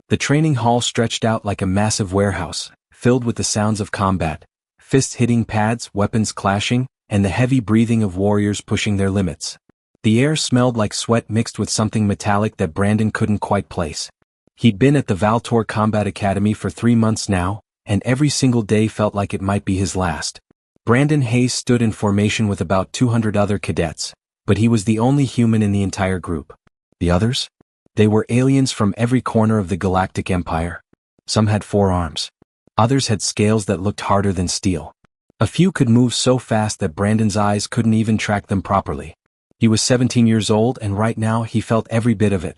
The training hall stretched out like a massive warehouse, filled with the sounds of combat, fists hitting pads, weapons clashing, and the heavy breathing of warriors pushing their limits. The air smelled like sweat mixed with something metallic that Brandon couldn't quite place. He'd been at the Valtor Combat Academy for 3 months now, and every single day felt like it might be his last. Brandon Hayes stood in formation with about 200 other cadets, but he was the only human in the entire group. The others? They were aliens from every corner of the Galactic Empire. Some had 4 arms. Others had scales that looked harder than steel. A few could move so fast that Brandon's eyes couldn't even track them properly. He was 17 years old and right now he felt every bit of it.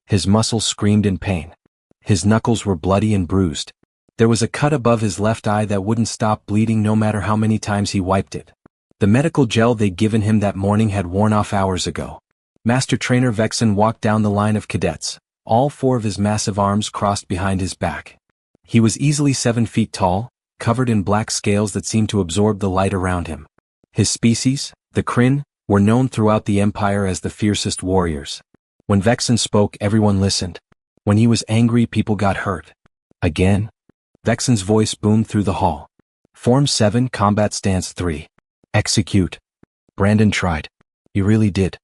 His muscles screamed in pain. His knuckles were bloody and bruised. There was a cut above his left eye that wouldn't stop bleeding no matter how many times he wiped it. The medical gel they'd given him that morning had worn off hours ago. Master Trainer Vexen walked down the line of cadets, all 4 of his massive arms crossed behind his back. He was easily 7 feet tall, covered in black scales that seemed to absorb the light around him. His species, the Kryn, were known throughout the Empire as the fiercest warriors. When Vexen spoke, everyone listened. When he was angry, people got hurt. Again? Vexen's voice boomed through the hall. Form 7, Combat Stance 3. Execute. Brandon tried. He really did.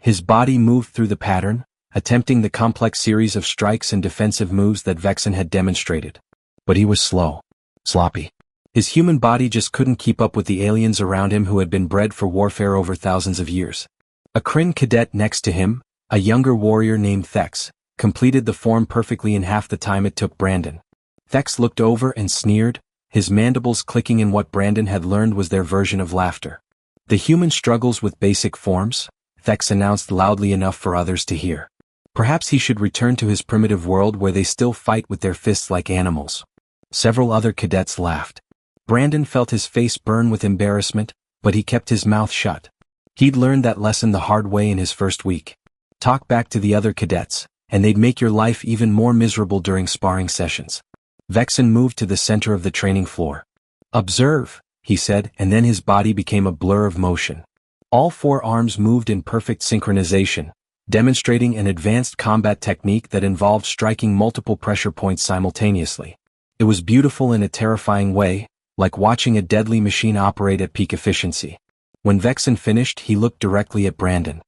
His body moved through the pattern, attempting the complex series of strikes and defensive moves that Vexen had demonstrated. But he was slow. Sloppy. His human body just couldn't keep up with the aliens around him who had been bred for warfare over thousands of years. A Kryn cadet next to him, a younger warrior named Thex, completed the form perfectly in half the time it took Brandon. Thex looked over and sneered, his mandibles clicking in what Brandon had learned was their version of laughter. The human struggles with basic forms, Thex announced loudly enough for others to hear. Perhaps he should return to his primitive world where they still fight with their fists like animals. Several other cadets laughed. Brandon felt his face burn with embarrassment, but he kept his mouth shut. He'd learned that lesson the hard way in his first week. Talk back to the other cadets, and they'd make your life even more miserable during sparring sessions. Vexen moved to the center of the training floor. Observe, he said, and then his body became a blur of motion. All 4 arms moved in perfect synchronization, demonstrating an advanced combat technique that involved striking multiple pressure points simultaneously. It was beautiful in a terrifying way, like watching a deadly machine operate at peak efficiency. When Vexen finished, he looked directly at Brandon.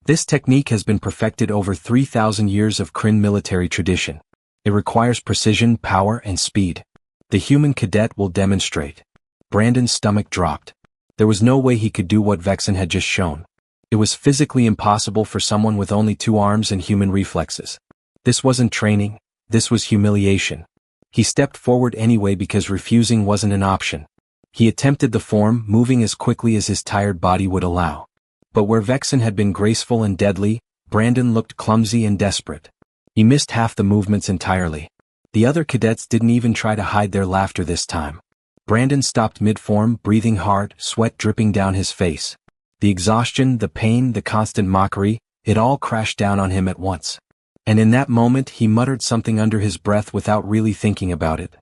This technique has been perfected over 3,000 years of Kryn military tradition. It requires precision, power, and speed. The human cadet will demonstrate. Brandon's stomach dropped. There was no way he could do what Vexen had just shown. It was physically impossible for someone with only 2 arms and human reflexes. This wasn't training, this was humiliation. He stepped forward anyway because refusing wasn't an option. He attempted the form, moving as quickly as his tired body would allow. But where Vexen had been graceful and deadly, Brandon looked clumsy and desperate. He missed half the movements entirely. The other cadets didn't even try to hide their laughter this time. Brandon stopped mid-form, breathing hard, sweat dripping down his face. The exhaustion, the pain, the constant mockery, it all crashed down on him at once. And in that moment he muttered something under his breath without really thinking about it.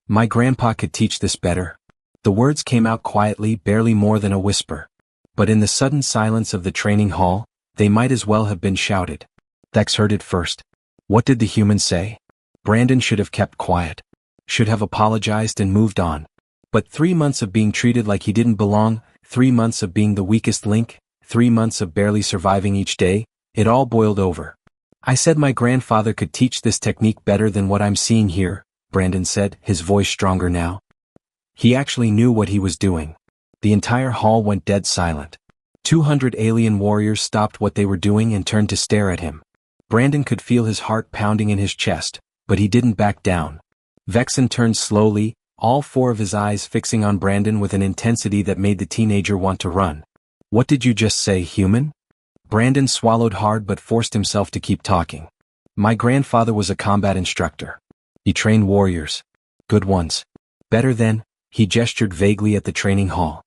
My grandpa could teach this better. The words came out quietly, barely more than a whisper. But in the sudden silence of the training hall, they might as well have been shouted. Thex heard it first. What did the human say? Brandon should have kept quiet. Should have apologized and moved on. But 3 months of being treated like he didn't belong, 3 months of being the weakest link, 3 months of barely surviving each day, it all boiled over. I said my grandfather could teach this technique better than what I'm seeing here, Brandon said, his voice stronger now. He actually knew what he was doing. The entire hall went dead silent. 200 alien warriors stopped what they were doing and turned to stare at him. Brandon could feel his heart pounding in his chest, but he didn't back down. Vexen turned slowly, all 4 of his eyes fixing on Brandon with an intensity that made the teenager want to run. What did you just say, human? Brandon swallowed hard but forced himself to keep talking. My grandfather was a combat instructor. He trained warriors. Good ones. Better than, he gestured vaguely at the training hall.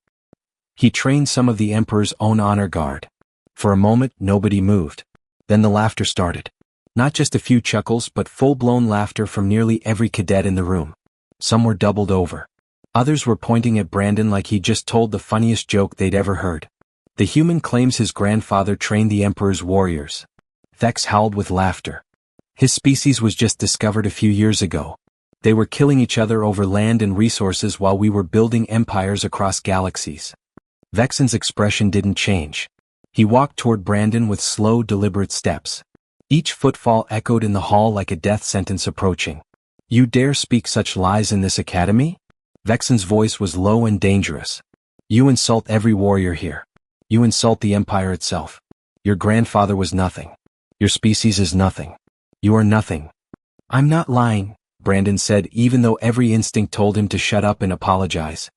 He trained some of the Emperor's own honor guard. For a moment, nobody moved. Then the laughter started. Not just a few chuckles but full-blown laughter from nearly every cadet in the room. Some were doubled over. Others were pointing at Brandon like he just told the funniest joke they'd ever heard. The human claims his grandfather trained the Emperor's warriors. Thex howled with laughter. His species was just discovered a few years ago. They were killing each other over land and resources while we were building empires across galaxies. Vexen's expression didn't change. He walked toward Brandon with slow, deliberate steps. Each footfall echoed in the hall like a death sentence approaching. "You dare speak such lies in this academy?" Vexen's voice was low and dangerous. "You insult every warrior here. You insult the Empire itself. Your grandfather was nothing. Your species is nothing. You are nothing." "I'm not lying," Brandon said, even though every instinct told him to shut up and apologize.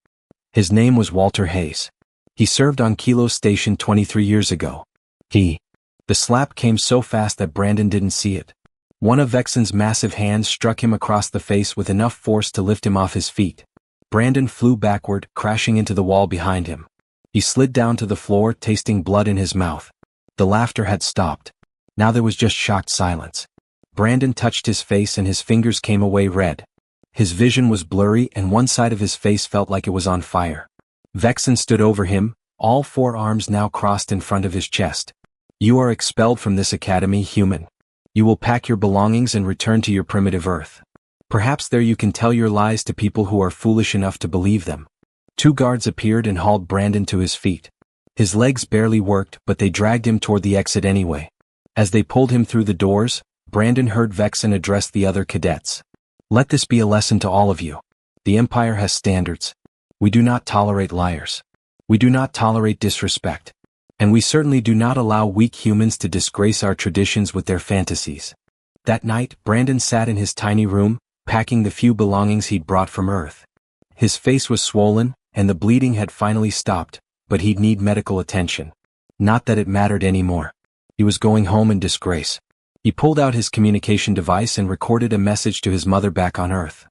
His name was Walter Hayes. He served on Kilo Station 23 years ago. The slap came so fast that Brandon didn't see it. One of Vexen's massive hands struck him across the face with enough force to lift him off his feet. Brandon flew backward, crashing into the wall behind him. He slid down to the floor, tasting blood in his mouth. The laughter had stopped. Now there was just shocked silence. Brandon touched his face and his fingers came away red. His vision was blurry and one side of his face felt like it was on fire. Vexen stood over him, all four arms now crossed in front of his chest. "You are expelled from this academy, human. You will pack your belongings and return to your primitive Earth. Perhaps there you can tell your lies to people who are foolish enough to believe them." Two guards appeared and hauled Brandon to his feet. His legs barely worked, but they dragged him toward the exit anyway. As they pulled him through the doors, Brandon heard Vexen address the other cadets. "Let this be a lesson to all of you. The Empire has standards. We do not tolerate liars. We do not tolerate disrespect. And we certainly do not allow weak humans to disgrace our traditions with their fantasies." That night, Brandon sat in his tiny room, packing the few belongings he'd brought from Earth. His face was swollen, and the bleeding had finally stopped, but he'd need medical attention. Not that it mattered anymore. He was going home in disgrace. He pulled out his communication device and recorded a message to his mother back on Earth.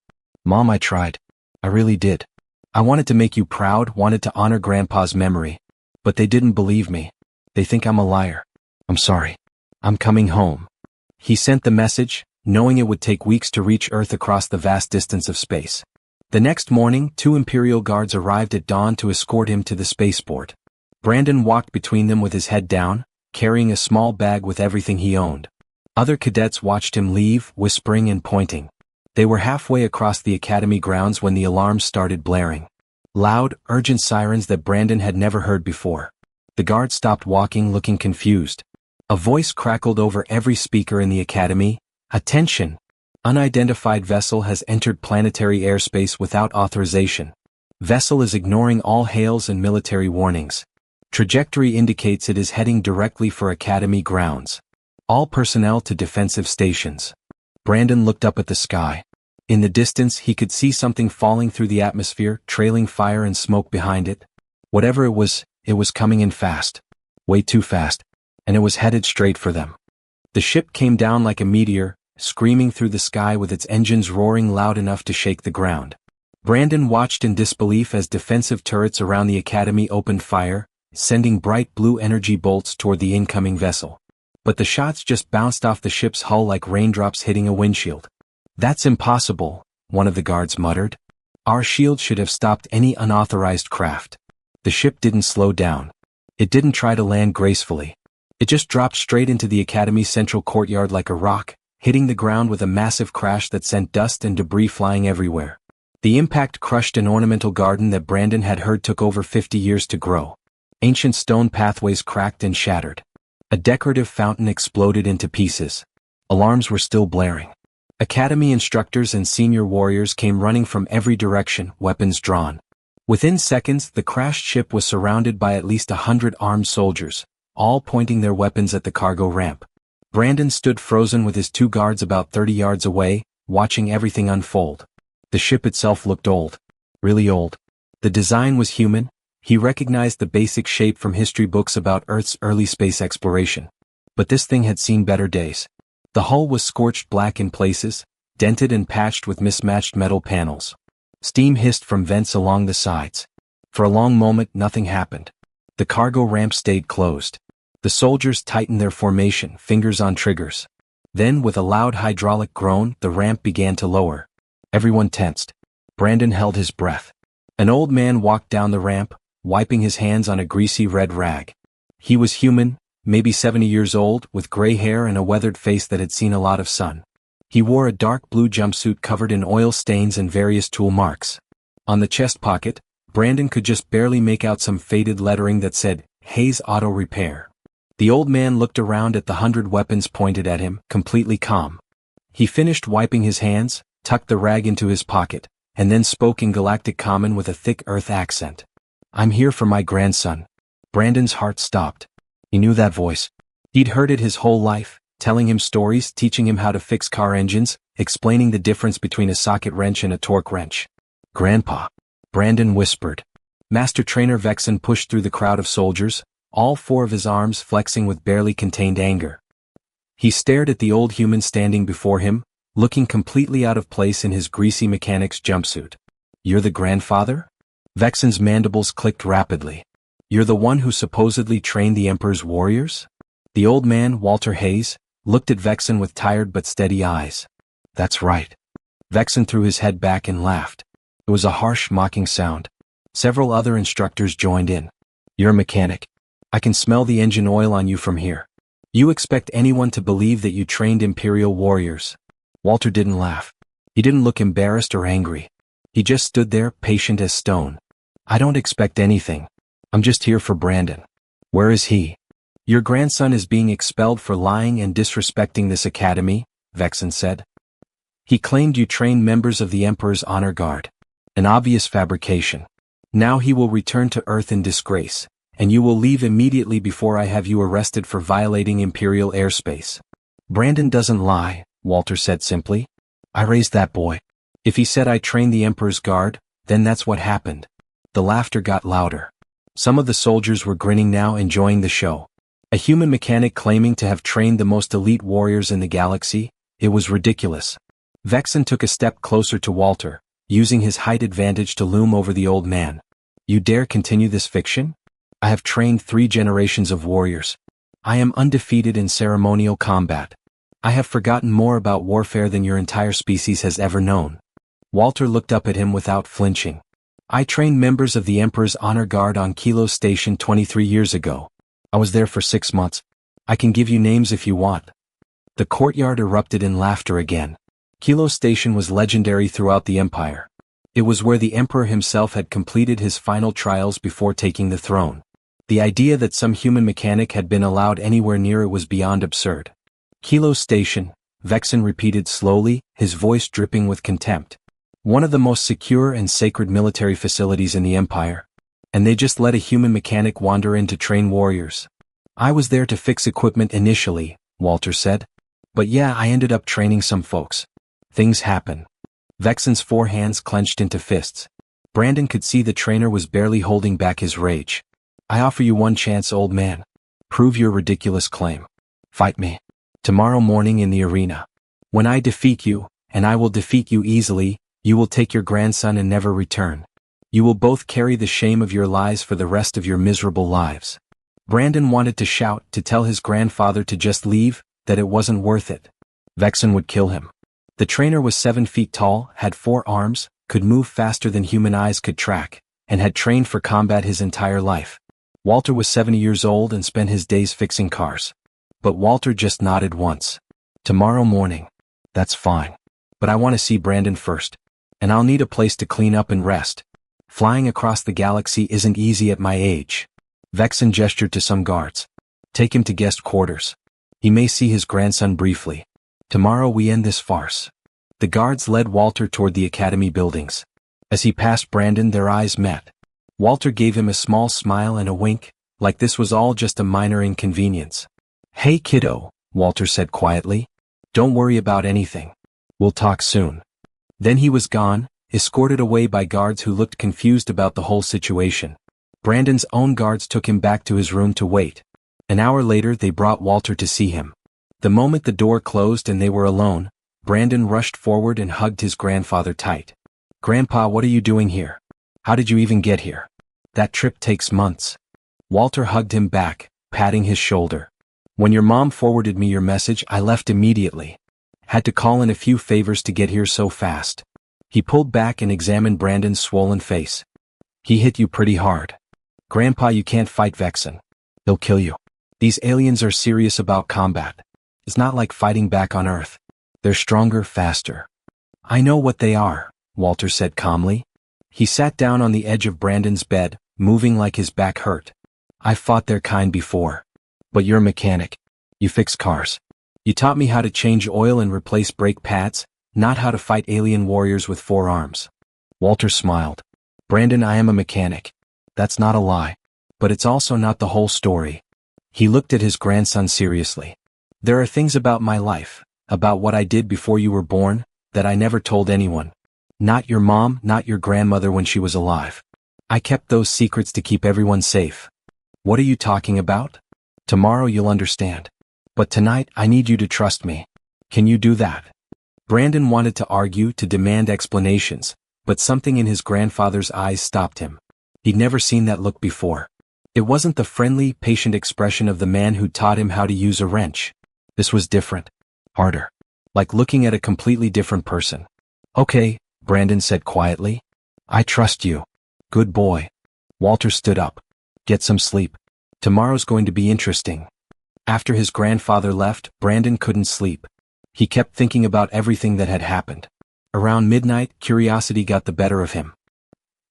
"Mom, I tried. I really did. I wanted to make you proud, wanted to honor Grandpa's memory. But they didn't believe me. They think I'm a liar. I'm sorry. I'm coming home." He sent the message, knowing it would take weeks to reach Earth across the vast distance of space. The next morning, 2 Imperial guards arrived at dawn to escort him to the spaceport. Brandon walked between them with his head down, carrying a small bag with everything he owned. Other cadets watched him leave, whispering and pointing. They were halfway across the academy grounds when the alarms started blaring. Loud, urgent sirens that Brandon had never heard before. The guards stopped walking, looking confused. A voice crackled over every speaker in the academy. "Attention! Unidentified vessel has entered planetary airspace without authorization. Vessel is ignoring all hails and military warnings. Trajectory indicates it is heading directly for academy grounds. All personnel to defensive stations." Brandon looked up at the sky. In the distance he could see something falling through the atmosphere, trailing fire and smoke behind it. Whatever it was coming in fast. Way too fast. And it was headed straight for them. The ship came down like a meteor, screaming through the sky with its engines roaring loud enough to shake the ground. Brandon watched in disbelief as defensive turrets around the academy opened fire, sending bright blue energy bolts toward the incoming vessel. But the shots just bounced off the ship's hull like raindrops hitting a windshield. "That's impossible," one of the guards muttered. "Our shield should have stopped any unauthorized craft." The ship didn't slow down. It didn't try to land gracefully. It just dropped straight into the academy's central courtyard like a rock, hitting the ground with a massive crash that sent dust and debris flying everywhere. The impact crushed an ornamental garden that Brandon had heard took over 50 years to grow. Ancient stone pathways cracked and shattered. A decorative fountain exploded into pieces. Alarms were still blaring. Academy instructors and senior warriors came running from every direction, weapons drawn. Within seconds, the crashed ship was surrounded by at least 100 armed soldiers, all pointing their weapons at the cargo ramp. Brandon stood frozen with his 2 guards about 30 yards away, watching everything unfold. The ship itself looked old. Really old. The design was human. He recognized the basic shape from history books about Earth's early space exploration. But this thing had seen better days. The hull was scorched black in places, dented and patched with mismatched metal panels. Steam hissed from vents along the sides. For a long moment, nothing happened. The cargo ramp stayed closed. The soldiers tightened their formation, fingers on triggers. Then, with a loud hydraulic groan, the ramp began to lower. Everyone tensed. Brandon held his breath. An old man walked down the ramp, wiping his hands on a greasy red rag. He was human, maybe 70 years old, with gray hair and a weathered face that had seen a lot of sun. He wore a dark blue jumpsuit covered in oil stains and various tool marks. On the chest pocket, Brandon could just barely make out some faded lettering that said, Hayes Auto Repair. The old man looked around at the 100 weapons pointed at him, completely calm. He finished wiping his hands, tucked the rag into his pocket, and then spoke in Galactic Common with a thick Earth accent. I'm here for my grandson. Brandon's heart stopped. He knew that voice. He'd heard it his whole life, telling him stories, teaching him how to fix car engines, explaining the difference between a socket wrench and a torque wrench. Grandpa, Brandon whispered. Master Trainer Vexen pushed through the crowd of soldiers, all four of his arms flexing with barely contained anger. He stared at the old human standing before him, looking completely out of place in his greasy mechanic's jumpsuit. You're the grandfather? Vexen's mandibles clicked rapidly. You're the one who supposedly trained the Emperor's warriors? The old man, Walter Hayes, looked at Vexen with tired but steady eyes. That's right. Vexen threw his head back and laughed. It was a harsh, mocking sound. Several other instructors joined in. You're a mechanic. I can smell the engine oil on you from here. You expect anyone to believe that you trained Imperial warriors. Walter didn't laugh. He didn't look embarrassed or angry. He just stood there, patient as stone. I don't expect anything. I'm just here for Brandon. Where is he? Your grandson is being expelled for lying and disrespecting this academy, Vexen said. He claimed you trained members of the Emperor's honor guard. An obvious fabrication. Now he will return to Earth in disgrace, and you will leave immediately before I have you arrested for violating Imperial airspace. Brandon doesn't lie, Walter said simply. I raised that boy. If he said I trained the Emperor's guard, then that's what happened. The laughter got louder. Some of the soldiers were grinning now, enjoying the show. A human mechanic claiming to have trained the most elite warriors in the galaxy? It was ridiculous. Vexen took a step closer to Walter, using his height advantage to loom over the old man. You dare continue this fiction? I have trained 3 generations of warriors. I am undefeated in ceremonial combat. I have forgotten more about warfare than your entire species has ever known. Walter looked up at him without flinching. I trained members of the Emperor's Honor Guard on Kilo Station 23 years ago. I was there for 6 months. I can give you names if you want. The courtyard erupted in laughter again. Kilo Station was legendary throughout the Empire. It was where the Emperor himself had completed his final trials before taking the throne. The idea that some human mechanic had been allowed anywhere near it was beyond absurd. Kilo Station, Vexen repeated slowly, his voice dripping with contempt. One of the most secure and sacred military facilities in the Empire. And they just let a human mechanic wander in to train warriors. I was there to fix equipment initially, Walter said. But yeah, I ended up training some folks. Things happen. Vexen's 4 hands clenched into fists. Brandon could see the trainer was barely holding back his rage. I offer you one chance, old man. Prove your ridiculous claim. Fight me. Tomorrow morning in the arena. When I defeat you, and I will defeat you easily, you will take your grandson and never return. You will both carry the shame of your lies for the rest of your miserable lives. Brandon wanted to shout, to tell his grandfather to just leave, that it wasn't worth it. Vexen would kill him. The trainer was 7 feet tall, had 4 arms, could move faster than human eyes could track, and had trained for combat his entire life. Walter was 70 years old and spent his days fixing cars. But Walter just nodded once. Tomorrow morning. That's fine. But I want to see Brandon first. And I'll need a place to clean up and rest. Flying across the galaxy isn't easy at my age. Vexen gestured to some guards. Take him to guest quarters. He may see his grandson briefly. Tomorrow we end this farce. The guards led Walter toward the academy buildings. As he passed Brandon, their eyes met. Walter gave him a small smile and a wink, like this was all just a minor inconvenience. Hey kiddo, Walter said quietly. Don't worry about anything. We'll talk soon. Then he was gone, escorted away by guards who looked confused about the whole situation. Brandon's own guards took him back to his room to wait. An hour later they brought Walter to see him. The moment the door closed and they were alone, Brandon rushed forward and hugged his grandfather tight. Grandpa, what are you doing here? How did you even get here? That trip takes months. Walter hugged him back, patting his shoulder. When your mom forwarded me your message, I left immediately. Had to call in a few favors to get here so fast. He pulled back and examined Brandon's swollen face. He hit you pretty hard. Grandpa, you can't fight Vexen. He'll kill you. These aliens are serious about combat. It's not like fighting back on Earth. They're stronger, faster. I know what they are, Walter said calmly. He sat down on the edge of Brandon's bed, moving like his back hurt. I've fought their kind before. But you're a mechanic. You fix cars. You taught me how to change oil and replace brake pads, not how to fight alien warriors with 4 arms. Walter smiled. Brandon, I am a mechanic. That's not a lie. But it's also not the whole story. He looked at his grandson seriously. There are things about my life, about what I did before you were born, that I never told anyone. Not your mom, not your grandmother when she was alive. I kept those secrets to keep everyone safe. What are you talking about? Tomorrow you'll understand. But tonight I need you to trust me. Can you do that? Brandon wanted to argue, to demand explanations, but something in his grandfather's eyes stopped him. He'd never seen that look before. It wasn't the friendly, patient expression of the man who taught him how to use a wrench. This was different. Harder. Like looking at a completely different person. Okay, Brandon said quietly. I trust you. Good boy. Walter stood up. Get some sleep. Tomorrow's going to be interesting. After his grandfather left, Brandon couldn't sleep. He kept thinking about everything that had happened. Around midnight, curiosity got the better of him.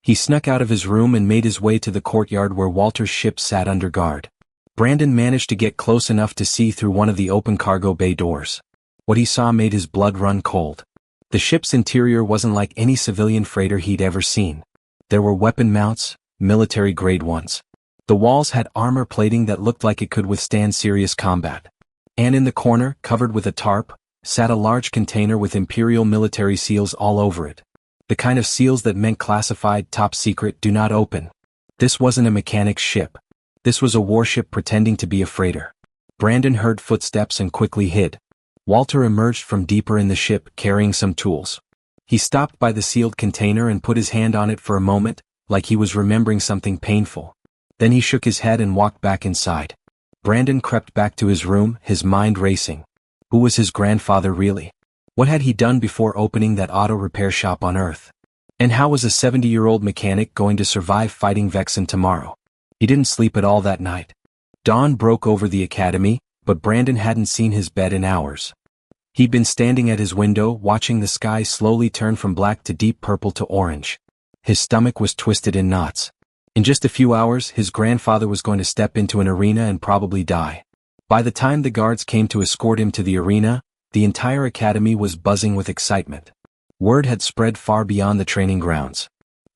He snuck out of his room and made his way to the courtyard where Walter's ship sat under guard. Brandon managed to get close enough to see through one of the open cargo bay doors. What he saw made his blood run cold. The ship's interior wasn't like any civilian freighter he'd ever seen. There were weapon mounts, military-grade ones. The walls had armor plating that looked like it could withstand serious combat. And in the corner, covered with a tarp, sat a large container with Imperial military seals all over it. The kind of seals that meant classified, top secret, do not open. This wasn't a mechanic's ship. This was a warship pretending to be a freighter. Brandon heard footsteps and quickly hid. Walter emerged from deeper in the ship, carrying some tools. He stopped by the sealed container and put his hand on it for a moment, like he was remembering something painful. Then he shook his head and walked back inside. Brandon crept back to his room, his mind racing. Who was his grandfather really? What had he done before opening that auto repair shop on Earth? And how was a 70-year-old mechanic going to survive fighting Vexen tomorrow? He didn't sleep at all that night. Dawn broke over the academy, but Brandon hadn't seen his bed in hours. He'd been standing at his window, watching the sky slowly turn from black to deep purple to orange. His stomach was twisted in knots. In just a few hours, his grandfather was going to step into an arena and probably die. By the time the guards came to escort him to the arena, the entire academy was buzzing with excitement. Word had spread far beyond the training grounds.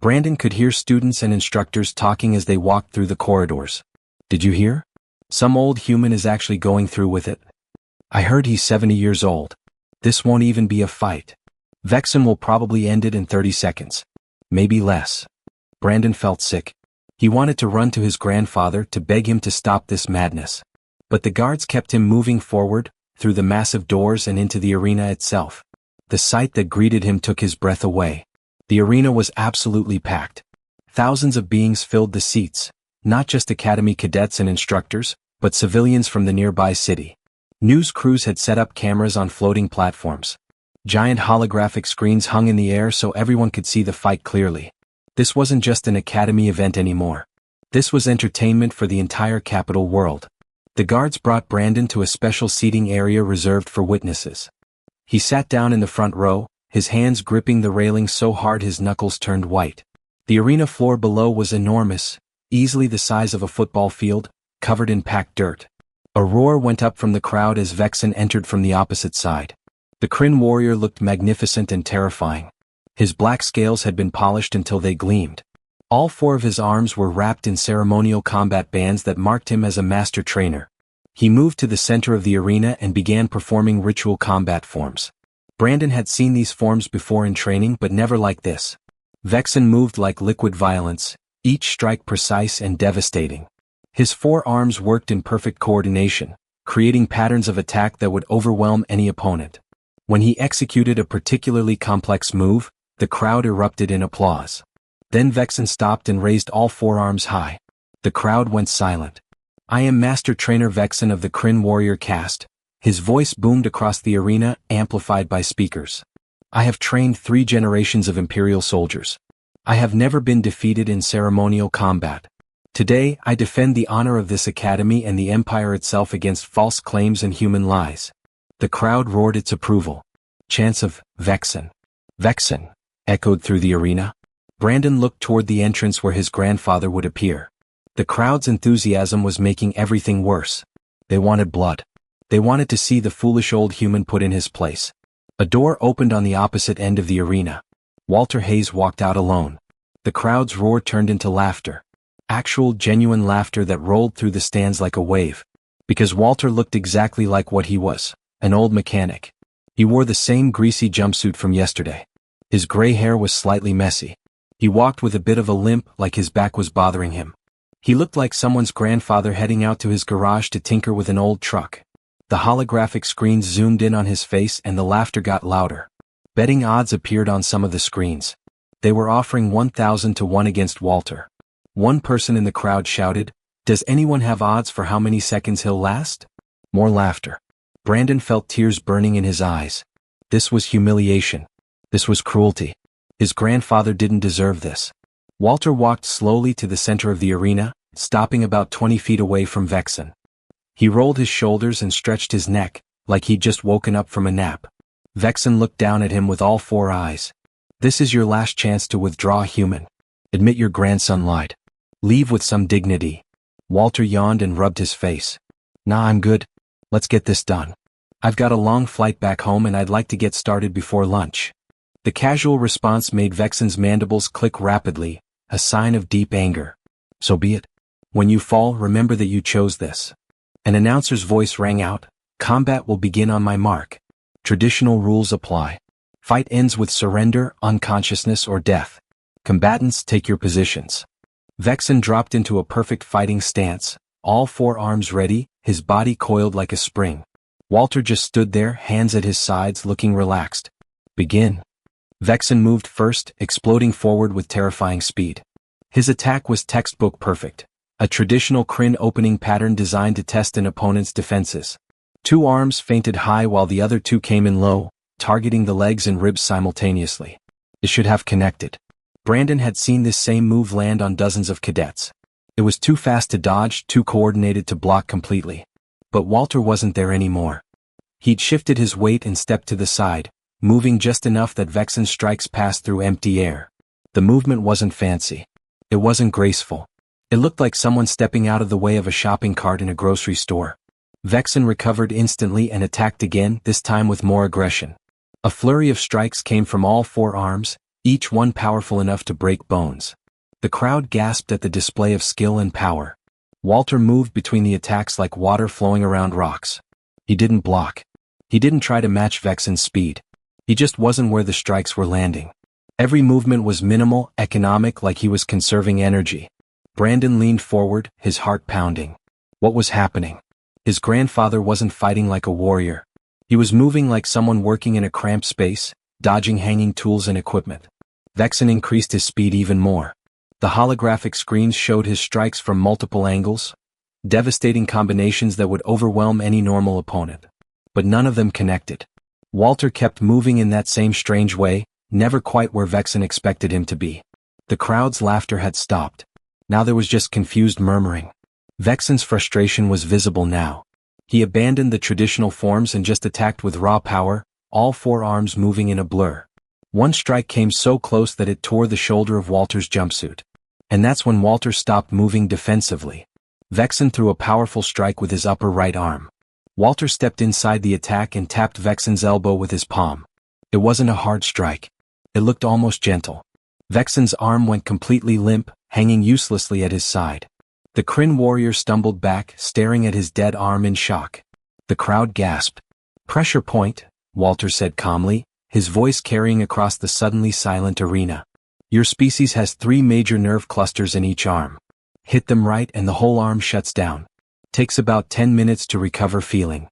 Brandon could hear students and instructors talking as they walked through the corridors. Did you hear? Some old human is actually going through with it. I heard he's 70 years old. This won't even be a fight. Vexen will probably end it in 30 seconds. Maybe less. Brandon felt sick. He wanted to run to his grandfather to beg him to stop this madness. But the guards kept him moving forward, through the massive doors and into the arena itself. The sight that greeted him took his breath away. The arena was absolutely packed. Thousands of beings filled the seats, not just academy cadets and instructors, but civilians from the nearby city. News crews had set up cameras on floating platforms. Giant holographic screens hung in the air so everyone could see the fight clearly. This wasn't just an academy event anymore. This was entertainment for the entire capital world. The guards brought Brandon to a special seating area reserved for witnesses. He sat down in the front row, his hands gripping the railing so hard his knuckles turned white. The arena floor below was enormous, easily the size of a football field, covered in packed dirt. A roar went up from the crowd as Vexen entered from the opposite side. The Kryn warrior looked magnificent and terrifying. His black scales had been polished until they gleamed. All 4 of his arms were wrapped in ceremonial combat bands that marked him as a master trainer. He moved to the center of the arena and began performing ritual combat forms. Brandon had seen these forms before in training, but never like this. Vexen moved like liquid violence, each strike precise and devastating. His 4 arms worked in perfect coordination, creating patterns of attack that would overwhelm any opponent. When he executed a particularly complex move, the crowd erupted in applause. Then Vexen stopped and raised all 4 arms high. The crowd went silent. I am Master Trainer Vexen of the Kryn Warrior caste. His voice boomed across the arena, amplified by speakers. I have trained 3 generations of Imperial soldiers. I have never been defeated in ceremonial combat. Today, I defend the honor of this academy and the empire itself against false claims and human lies." The crowd roared its approval. Chants of "Vexen! Vexen!" echoed through the arena. Brandon looked toward the entrance where his grandfather would appear. The crowd's enthusiasm was making everything worse. They wanted blood. They wanted to see the foolish old human put in his place. A door opened on the opposite end of the arena. Walter Hayes walked out alone. The crowd's roar turned into laughter. Actual, genuine laughter that rolled through the stands like a wave. Because Walter looked exactly like what he was, an old mechanic. He wore the same greasy jumpsuit from yesterday. His gray hair was slightly messy. He walked with a bit of a limp, like his back was bothering him. He looked like someone's grandfather heading out to his garage to tinker with an old truck. The holographic screens zoomed in on his face and the laughter got louder. Betting odds appeared on some of the screens. They were offering 1,000 to 1 against Walter. One person in the crowd shouted, "Does anyone have odds for how many seconds he'll last?" More laughter. Brandon felt tears burning in his eyes. This was humiliation. This was cruelty. His grandfather didn't deserve this. Walter walked slowly to the center of the arena, stopping about 20 feet away from Vexen. He rolled his shoulders and stretched his neck, like he'd just woken up from a nap. Vexen looked down at him with all 4 eyes. "This is your last chance to withdraw, human. Admit your grandson lied. Leave with some dignity." Walter yawned and rubbed his face. "Nah, I'm good. Let's get this done. I've got a long flight back home and I'd like to get started before lunch." The casual response made Vexen's mandibles click rapidly, a sign of deep anger. "So be it. When you fall, remember that you chose this." An announcer's voice rang out, "Combat will begin on my mark. Traditional rules apply. Fight ends with surrender, unconsciousness, or death. Combatants, take your positions." Vexen dropped into a perfect fighting stance, all 4 arms ready, his body coiled like a spring. Walter just stood there, hands at his sides, looking relaxed. "Begin." Vexen moved first, exploding forward with terrifying speed. His attack was textbook perfect. A traditional Kryn opening pattern designed to test an opponent's defenses. 2 arms fainted high while the other 2 came in low, targeting the legs and ribs simultaneously. It should have connected. Brandon had seen this same move land on dozens of cadets. It was too fast to dodge, too coordinated to block completely. But Walter wasn't there anymore. He'd shifted his weight and stepped to the side, moving just enough that Vexen's strikes passed through empty air. The movement wasn't fancy. It wasn't graceful. It looked like someone stepping out of the way of a shopping cart in a grocery store. Vexen recovered instantly and attacked again, this time with more aggression. A flurry of strikes came from all 4 arms, each one powerful enough to break bones. The crowd gasped at the display of skill and power. Walter moved between the attacks like water flowing around rocks. He didn't block. He didn't try to match Vexen's speed. He just wasn't where the strikes were landing. Every movement was minimal, economic, like he was conserving energy. Brandon leaned forward, his heart pounding. What was happening? His grandfather wasn't fighting like a warrior. He was moving like someone working in a cramped space, dodging hanging tools and equipment. Vexen increased his speed even more. The holographic screens showed his strikes from multiple angles, devastating combinations that would overwhelm any normal opponent. But none of them connected. Walter kept moving in that same strange way, never quite where Vexen expected him to be. The crowd's laughter had stopped. Now there was just confused murmuring. Vexen's frustration was visible now. He abandoned the traditional forms and just attacked with raw power, all 4 arms moving in a blur. One strike came so close that it tore the shoulder of Walter's jumpsuit. And that's when Walter stopped moving defensively. Vexen threw a powerful strike with his upper right arm. Walter stepped inside the attack and tapped Vexen's elbow with his palm. It wasn't a hard strike. It looked almost gentle. Vexen's arm went completely limp, hanging uselessly at his side. The Kryn warrior stumbled back, staring at his dead arm in shock. The crowd gasped. "Pressure point," Walter said calmly, his voice carrying across the suddenly silent arena. "Your species has 3 major nerve clusters in each arm. Hit them right and the whole arm shuts down. Takes about 10 minutes to recover feeling."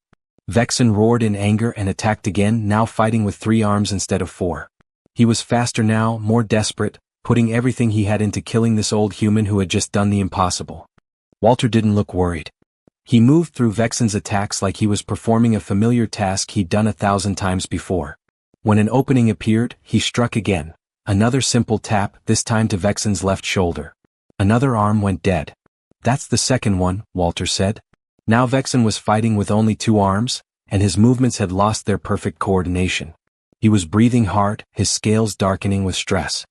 Vexen roared in anger and attacked again, now fighting with 3 arms instead of 4. He was faster now, more desperate, putting everything he had into killing this old human who had just done the impossible. Walter didn't look worried. He moved through Vexen's attacks like he was performing a familiar task he'd done 1,000 times before. When an opening appeared, he struck again. Another simple tap, this time to Vexen's left shoulder. Another arm went dead. That's the second one, Walter said. Now Vexen was fighting with only 2 arms, and his movements had lost their perfect coordination. He was breathing hard, his scales darkening with stress.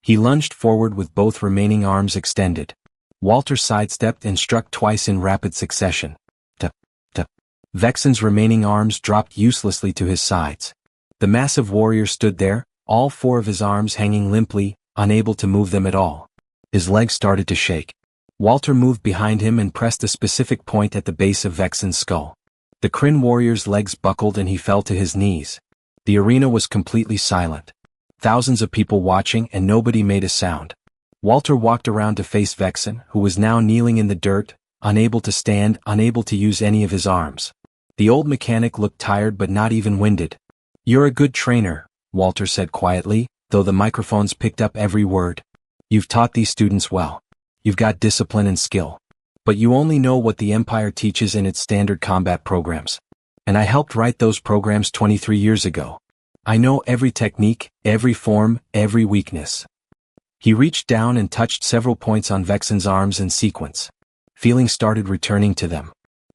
He lunged forward with both remaining arms extended. Walter sidestepped and struck twice in rapid succession. Tup, tup. Vexen's remaining arms dropped uselessly to his sides. The massive warrior stood there, all 4 of his arms hanging limply, unable to move them at all. His legs started to shake. Walter moved behind him and pressed a specific point at the base of Vexen's skull. The Kryn warrior's legs buckled and he fell to his knees. The arena was completely silent. Thousands of people watching and nobody made a sound. Walter walked around to face Vexen, who was now kneeling in the dirt, unable to stand, unable to use any of his arms. The old mechanic looked tired but not even winded. "You're a good trainer," Walter said quietly, though the microphones picked up every word. "You've taught these students well. You've got discipline and skill. But you only know what the Empire teaches in its standard combat programs. And I helped write those programs 23 years ago. I know every technique, every form, every weakness." He reached down and touched several points on Vexen's arms in sequence. Feeling started returning to them.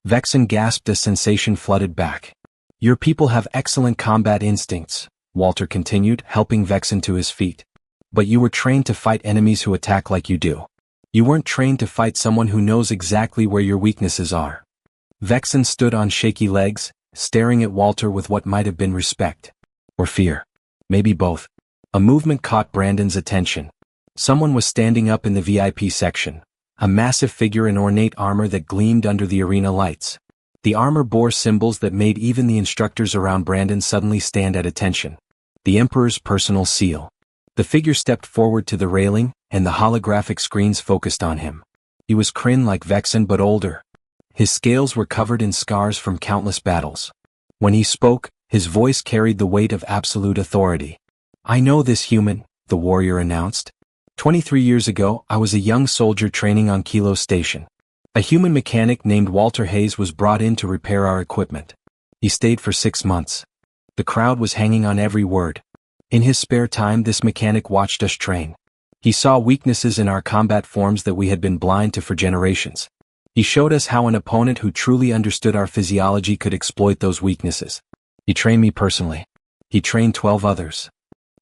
Vexen gasped as sensation flooded back. "Your people have excellent combat instincts," Walter continued, helping Vexen to his feet. "But you were trained to fight enemies who attack like you do. You weren't trained to fight someone who knows exactly where your weaknesses are." Vexen stood on shaky legs, staring at Walter with what might have been respect. Or fear. Maybe both. A movement caught Brandon's attention. Someone was standing up in the VIP section. A massive figure in ornate armor that gleamed under the arena lights. The armor bore symbols that made even the instructors around Brandon suddenly stand at attention. The Emperor's personal seal. The figure stepped forward to the railing, and the holographic screens focused on him. He was Kryn like Vexen but older. His scales were covered in scars from countless battles. When he spoke, his voice carried the weight of absolute authority. "I know this human," the warrior announced. 23 years ago, I was a young soldier training on Kilo Station. A human mechanic named Walter Hayes was brought in to repair our equipment. He stayed for 6 months. The crowd was hanging on every word. In his spare time, this mechanic watched us train. He saw weaknesses in our combat forms that we had been blind to for generations. He showed us how an opponent who truly understood our physiology could exploit those weaknesses. He trained me personally. He trained 12 others.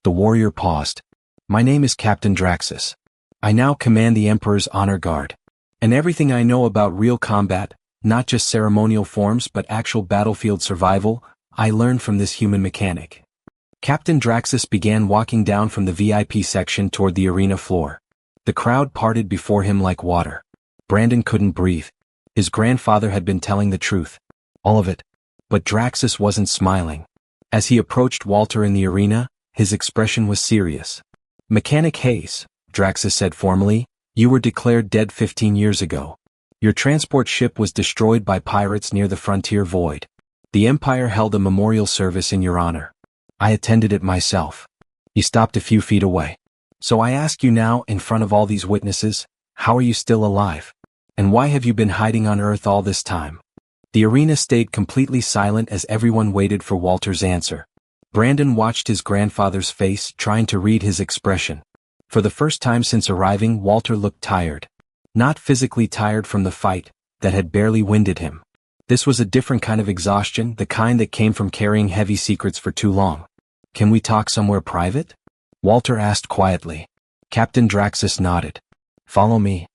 The warrior paused. "My name is Captain Draxus. I now command the Emperor's Honor Guard. And everything I know about real combat, not just ceremonial forms but actual battlefield survival, I learned from this human mechanic." Captain Draxus began walking down from the VIP section toward the arena floor. The crowd parted before him like water. Brandon couldn't breathe. His grandfather had been telling the truth. All of it. But Draxus wasn't smiling. As he approached Walter in the arena, his expression was serious. "Mechanic Hayes," Draxus said formally, "you were declared dead 15 years ago. Your transport ship was destroyed by pirates near the frontier void. The Empire held a memorial service in your honor. I attended it myself." He stopped a few feet away. "So I ask you now, in front of all these witnesses, how are you still alive? And why have you been hiding on Earth all this time?" The arena stayed completely silent as everyone waited for Walter's answer. Brandon watched his grandfather's face, trying to read his expression. For the first time since arriving, Walter looked tired. Not physically tired from the fight, that had barely winded him. This was a different kind of exhaustion, the kind that came from carrying heavy secrets for too long. "Can we talk somewhere private?" Walter asked quietly. Captain Draxus nodded. "Follow me."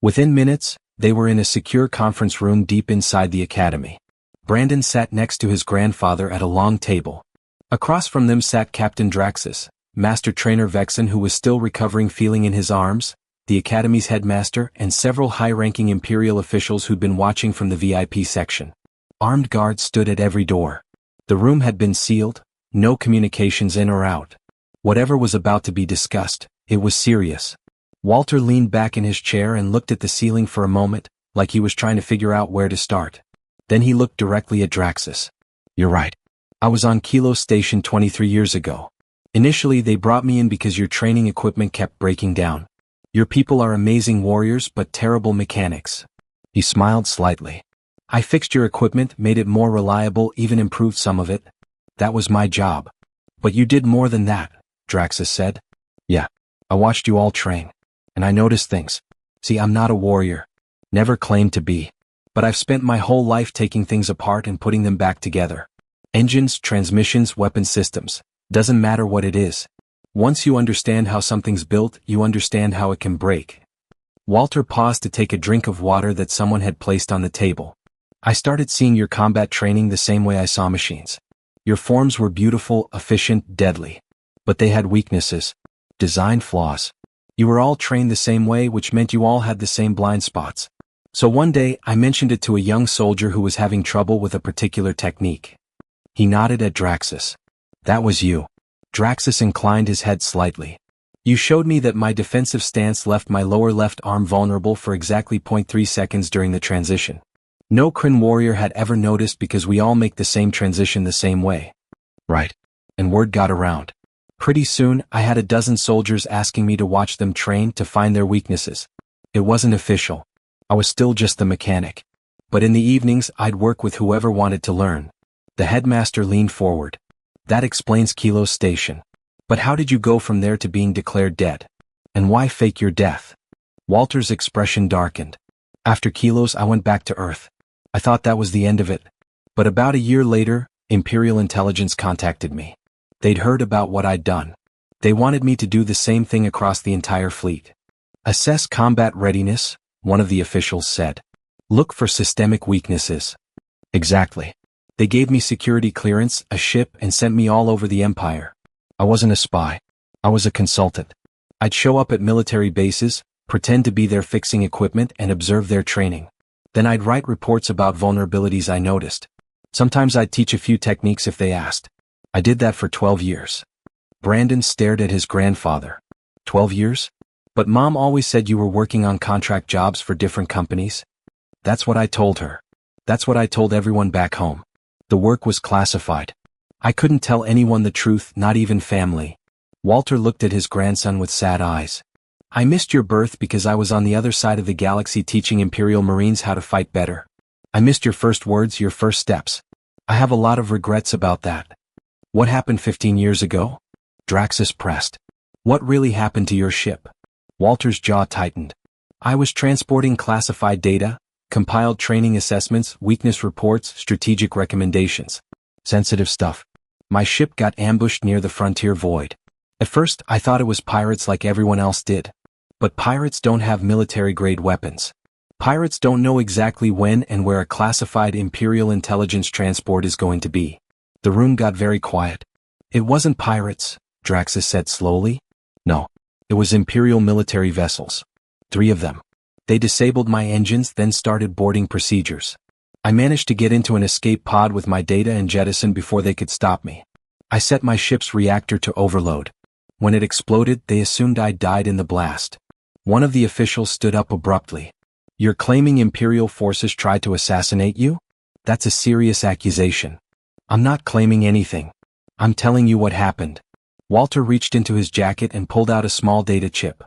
Within minutes, they were in a secure conference room deep inside the academy. Brandon sat next to his grandfather at a long table. Across from them sat Captain Draxus, Master Trainer Vexen, who was still recovering feeling in his arms, the academy's headmaster, and several high-ranking Imperial officials who'd been watching from the VIP section. Armed guards stood at every door. The room had been sealed, no communications in or out. Whatever was about to be discussed, it was serious. Walter leaned back in his chair and looked at the ceiling for a moment, like he was trying to figure out where to start. Then he looked directly at Draxus. "You're right. I was on Kilo Station 23 years ago. Initially they brought me in because your training equipment kept breaking down. Your people are amazing warriors but terrible mechanics." He smiled slightly. "I fixed your equipment, made it more reliable, even improved some of it. That was my job. But you did more than that," Draxus said. "Yeah. I watched you all train. And I noticed things. See, I'm not a warrior. Never claimed to be. But I've spent my whole life taking things apart and putting them back together. Engines, transmissions, weapon systems. Doesn't matter what it is. Once you understand how something's built, you understand how it can break. Walter paused to take a drink of water that someone had placed on the table. I started seeing your combat training the same way I saw machines. Your forms were beautiful, efficient, deadly. But they had weaknesses. Design flaws. You were all trained the same way, which meant you all had the same blind spots. So one day, I mentioned it to a young soldier who was having trouble with a particular technique. He nodded at Draxus. That was you. Draxus inclined his head slightly. You showed me that my defensive stance left my lower left arm vulnerable for exactly 0.3 seconds during the transition. No Kryn warrior had ever noticed because we all make the same transition the same way. Right. And word got around. Pretty soon, I had a dozen soldiers asking me to watch them train to find their weaknesses. It wasn't official. I was still just the mechanic. But in the evenings, I'd work with whoever wanted to learn. The headmaster leaned forward. That explains Kilo's station. But how did you go from there to being declared dead? And why fake your death? Walter's expression darkened. After Kilos, I went back to Earth. I thought that was the end of it. But about a year later, Imperial Intelligence contacted me. They'd heard about what I'd done. They wanted me to do the same thing across the entire fleet. Assess combat readiness, one of the officials said. Look for systemic weaknesses. Exactly. They gave me security clearance, a ship, and sent me all over the Empire. I wasn't a spy. I was a consultant. I'd show up at military bases, pretend to be there fixing equipment, and observe their training. Then I'd write reports about vulnerabilities I noticed. Sometimes I'd teach a few techniques if they asked. I did that for 12 years. Brandon stared at his grandfather. 12 years? But Mom always said you were working on contract jobs for different companies. That's what I told her. That's what I told everyone back home. The work was classified. I couldn't tell anyone the truth, not even family. Walter looked at his grandson with sad eyes. I missed your birth because I was on the other side of the galaxy teaching Imperial Marines how to fight better. I missed your first words, your first steps. I have a lot of regrets about that. What happened 15 years ago? Draxus pressed. What really happened to your ship? Walter's jaw tightened. I was transporting classified data, compiled training assessments, weakness reports, strategic recommendations. Sensitive stuff. My ship got ambushed near the frontier void. At first, I thought it was pirates like everyone else did. But pirates don't have military-grade weapons. Pirates don't know exactly when and where a classified Imperial intelligence transport is going to be. The room got very quiet. It wasn't pirates, Draxus said slowly. No. It was Imperial military vessels. 3 of them. They disabled my engines, then started boarding procedures. I managed to get into an escape pod with my data and jettison before they could stop me. I set my ship's reactor to overload. When it exploded, they assumed I'd died in the blast. One of the officials stood up abruptly. You're claiming Imperial forces tried to assassinate you? That's a serious accusation. I'm not claiming anything. I'm telling you what happened. Walter reached into his jacket and pulled out a small data chip.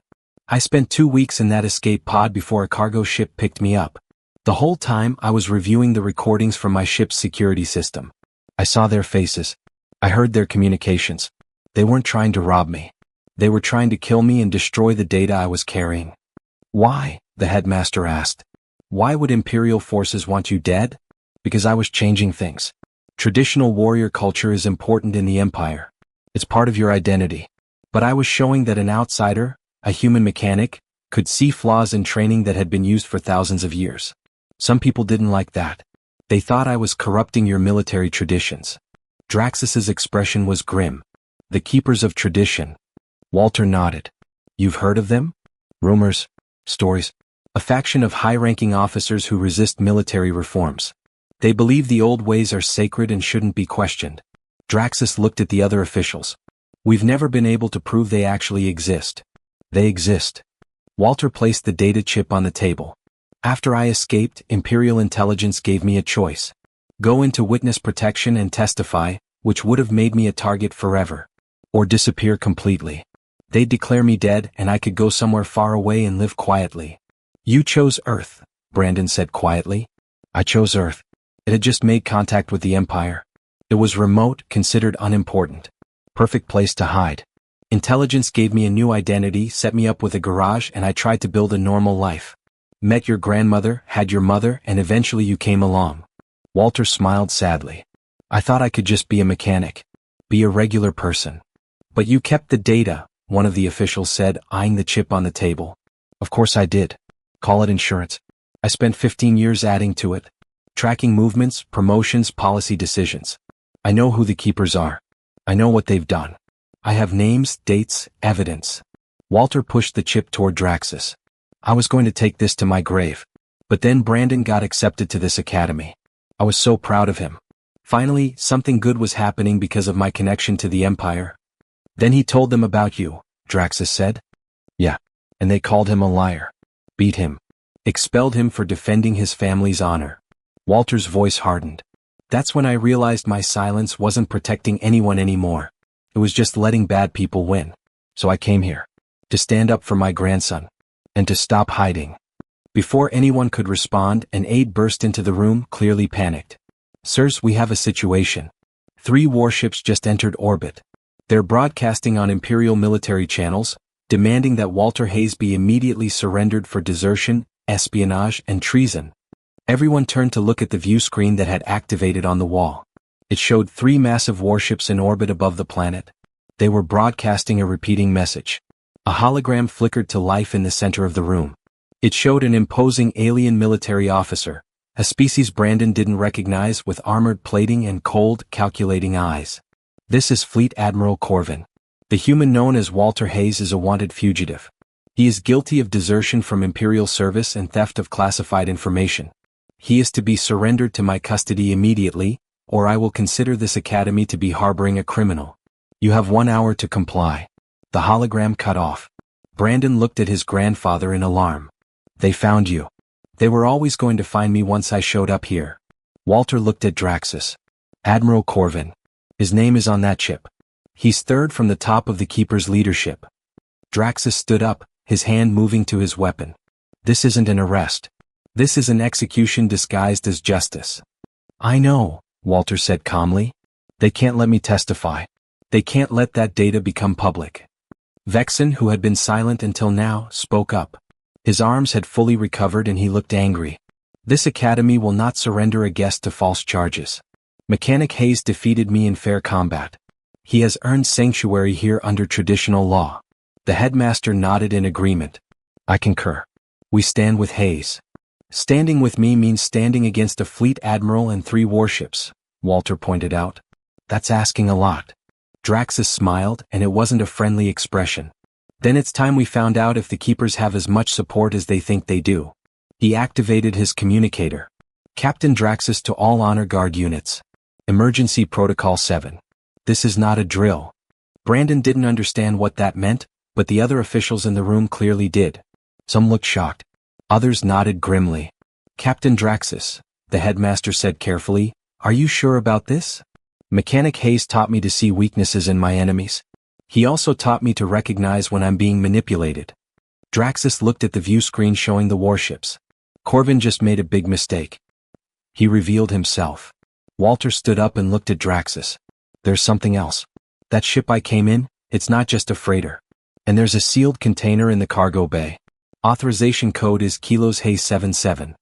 I spent 2 weeks in that escape pod before a cargo ship picked me up. The whole time I was reviewing the recordings from my ship's security system. I saw their faces. I heard their communications. They weren't trying to rob me. They were trying to kill me and destroy the data I was carrying. Why? The headmaster asked. Why would Imperial forces want you dead? Because I was changing things. Traditional warrior culture is important in the Empire. It's part of your identity. But I was showing that an outsider, a human mechanic, could see flaws in training that had been used for thousands of years. Some people didn't like that. They thought I was corrupting your military traditions. Draxus's expression was grim. The keepers of tradition. Walter nodded. You've heard of them? Rumors, stories. A faction of high-ranking officers who resist military reforms. They believe the old ways are sacred and shouldn't be questioned. Draxus looked at the other officials. We've never been able to prove they actually exist. They exist. Walter placed the data chip on the table. After I escaped, Imperial Intelligence gave me a choice. Go into witness protection and testify, which would have made me a target forever. Or disappear completely. They'd declare me dead and I could go somewhere far away and live quietly. You chose Earth, Brandon said quietly. I chose Earth. It had just made contact with the Empire. It was remote, considered unimportant. Perfect place to hide. Intelligence gave me a new identity, set me up with a garage, and I tried to build a normal life. Met your grandmother, had your mother, and eventually you came along. Walter smiled sadly. I thought I could just be a mechanic. Be a regular person. But you kept the data, one of the officials said, eyeing the chip on the table. Of course I did. Call it insurance. I spent 15 years adding to it. Tracking movements, promotions, policy decisions. I know who the keepers are. I know what they've done. I have names, dates, evidence. Walter pushed the chip toward Draxus. I was going to take this to my grave. But then Brandon got accepted to this academy. I was so proud of him. Finally, something good was happening because of my connection to the Empire. Then he told them about you, Draxus said. Yeah. And they called him a liar. Beat him. Expelled him for defending his family's honor. Walter's voice hardened. That's when I realized my silence wasn't protecting anyone anymore. It was just letting bad people win. So I came here. To stand up for my grandson. And to stop hiding. Before anyone could respond, an aide burst into the room, clearly panicked. Sirs, we have a situation. 3 warships just entered orbit. They're broadcasting on Imperial military channels, demanding that Walter Hayes be immediately surrendered for desertion, espionage, and treason. Everyone turned to look at the view screen that had activated on the wall. It showed 3 massive warships in orbit above the planet. They were broadcasting a repeating message. A hologram flickered to life in the center of the room. It showed an imposing alien military officer, a species Brandon didn't recognize, with armored plating and cold, calculating eyes. This is Fleet Admiral Corvin. The human known as Walter Hayes is a wanted fugitive. He is guilty of desertion from Imperial service and theft of classified information. He is to be surrendered to my custody immediately, or I will consider this academy to be harboring a criminal. You have 1 hour to comply. The hologram cut off. Brandon looked at his grandfather in alarm. They found you. They were always going to find me once I showed up here. Walter looked at Draxus. Admiral Corvin. His name is on that chip. He's 3rd from the top of the Keeper's leadership. Draxus stood up, his hand moving to his weapon. This isn't an arrest. This is an execution disguised as justice. I know, Walter said calmly. They can't let me testify. They can't let that data become public. Vexen, who had been silent until now, spoke up. His arms had fully recovered and he looked angry. This academy will not surrender a guest to false charges. Mechanic Hayes defeated me in fair combat. He has earned sanctuary here under traditional law. The headmaster nodded in agreement. I concur. We stand with Hayes. Standing with me means standing against a fleet admiral and 3 warships, Walter pointed out. That's asking a lot. Draxus smiled, and it wasn't a friendly expression. Then it's time we found out if the Keepers have as much support as they think they do. He activated his communicator. Captain Draxus to all Honor Guard units. Emergency Protocol 7. This is not a drill. Brandon didn't understand what that meant, but the other officials in the room clearly did. Some looked shocked. Others nodded grimly. Captain Draxus, the headmaster said carefully, are you sure about this? Mechanic Hayes taught me to see weaknesses in my enemies. He also taught me to recognize when I'm being manipulated. Draxus looked at the view screen showing the warships. Corvin just made a big mistake. He revealed himself. Walter stood up and looked at Draxus. There's something else. That ship I came in, it's not just a freighter. And there's a sealed container in the cargo bay. Authorization code is Kilos Hay 77.